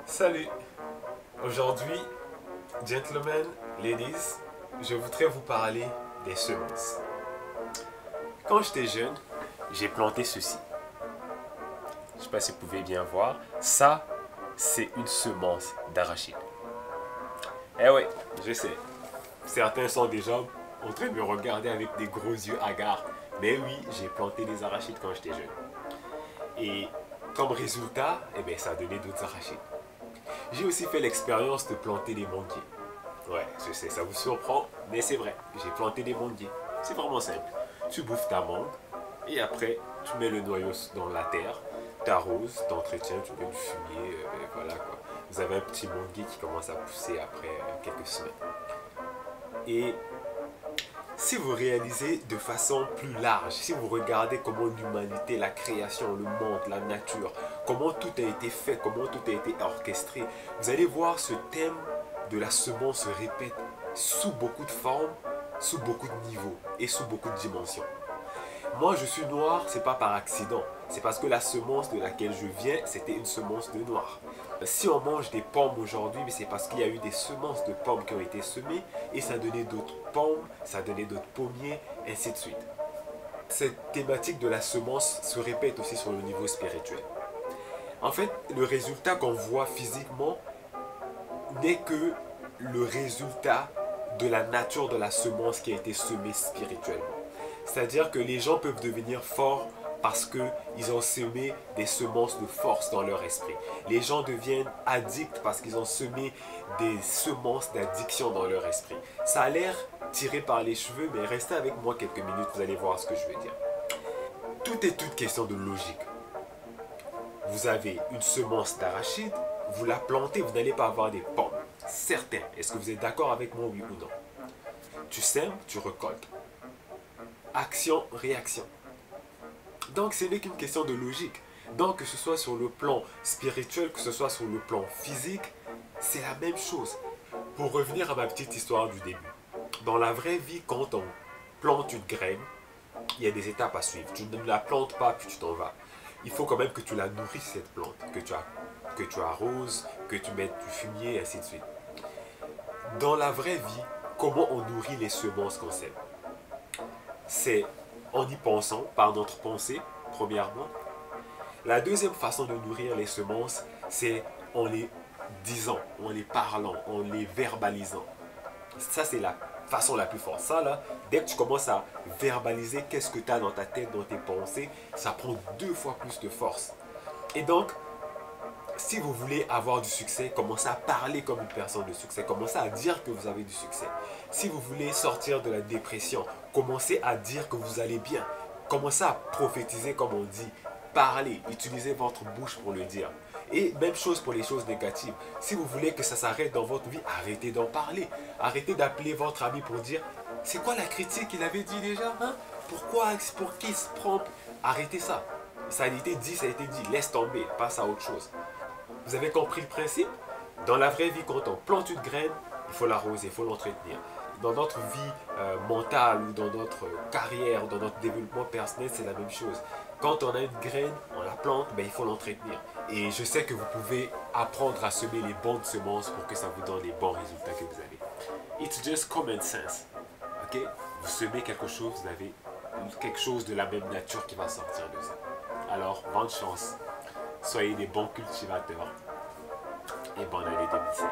Salut! Aujourd'hui, gentlemen, ladies, je voudrais vous parler des semences. Quand j'étais jeune, j'ai planté ceci. Je ne sais pas si vous pouvez bien voir. Ça, c'est une semence d'arachide. Eh oui, je sais. Certains sont déjà en train de me regarder avec des gros yeux hagards. Mais oui, j'ai planté des arachides quand j'étais jeune. Et comme résultat, eh bien, ça a donné d'autres arachides. J'ai aussi fait l'expérience de planter des manguiers. Ouais, je sais, ça vous surprend, mais c'est vrai. J'ai planté des manguiers. C'est vraiment simple. Tu bouffes ta mangue et après, tu mets le noyau dans la terre, tu arroses, tu entretiens, tu mets du fumier, et voilà quoi. Vous avez un petit manguier qui commence à pousser après quelques semaines. Et si vous réalisez de façon plus large, si vous regardez comment l'humanité, la création, le monde, la nature, comment tout a été fait, comment tout a été orchestré, vous allez voir ce thème de la semence se répète sous beaucoup de formes, sous beaucoup de niveaux et sous beaucoup de dimensions. Moi, je suis noir, c'est pas par accident. C'est parce que la semence de laquelle je viens, c'était une semence de noir. Si on mange des pommes aujourd'hui, c'est parce qu'il y a eu des semences de pommes qui ont été semées et ça a donné d'autres pommes, ça a donné d'autres pommiers, ainsi de suite. Cette thématique de la semence se répète aussi sur le niveau spirituel. En fait, le résultat qu'on voit physiquement n'est que le résultat de la nature de la semence qui a été semée spirituellement. C'est-à-dire que les gens peuvent devenir forts parce qu'ils ont semé des semences de force dans leur esprit. Les gens deviennent addicts parce qu'ils ont semé des semences d'addiction dans leur esprit. Ça a l'air tiré par les cheveux, mais restez avec moi quelques minutes, vous allez voir ce que je veux dire. Tout est toute question de logique. Vous avez une semence d'arachide, vous la plantez, vous n'allez pas avoir des pommes. Certain. Est-ce que vous êtes d'accord avec moi, oui ou non? Tu sèmes, tu récoltes. Action, réaction. Donc ce n'est qu'une question de logique. Donc que ce soit sur le plan spirituel, que ce soit sur le plan physique, c'est la même chose. Pour revenir à ma petite histoire du début. Dans la vraie vie, quand on plante une graine, il y a des étapes à suivre. Tu ne la plantes pas puis tu t'en vas. Il faut quand même que tu la nourrisses cette plante, que tu arroses, que tu mettes du fumier, et ainsi de suite. Dans la vraie vie, comment on nourrit les semences qu'on sème? C'est en y pensant, par notre pensée, premièrement. La deuxième façon de nourrir les semences, c'est en les disant, en les parlant, en les verbalisant. Ça, c'est la façon la plus forte. Ça, là, dès que tu commences à verbaliser qu'est-ce que tu as dans ta tête, dans tes pensées, ça prend 2 fois plus de force. Et donc, si vous voulez avoir du succès, commencez à parler comme une personne de succès. Commencez à dire que vous avez du succès. Si vous voulez sortir de la dépression, commencez à dire que vous allez bien. Commencez à prophétiser comme on dit. Parlez, utilisez votre bouche pour le dire. Et même chose pour les choses négatives. Si vous voulez que ça s'arrête dans votre vie, arrêtez d'en parler. Arrêtez d'appeler votre ami pour dire « C'est quoi la critique qu'il avait dit déjà hein? Pourquoi, pour qui il se prend ?» Arrêtez ça. Ça a été dit, ça a été dit. Laisse tomber, passe à autre chose. Vous avez compris le principe? Dans la vraie vie, quand on plante une graine, il faut l'arroser, il faut l'entretenir. Dans notre vie mentale ou dans notre carrière ou dans notre développement personnel, c'est la même chose. Quand on a une graine, on la plante, ben, il faut l'entretenir. Et je sais que vous pouvez apprendre à semer les bonnes semences pour que ça vous donne les bons résultats que vous avez. It's just common sense. Ok? Vous semez quelque chose, vous avez quelque chose de la même nature qui va sortir de ça. Alors, bonne chance. Soyez des bons cultivateurs et bonne année 2016.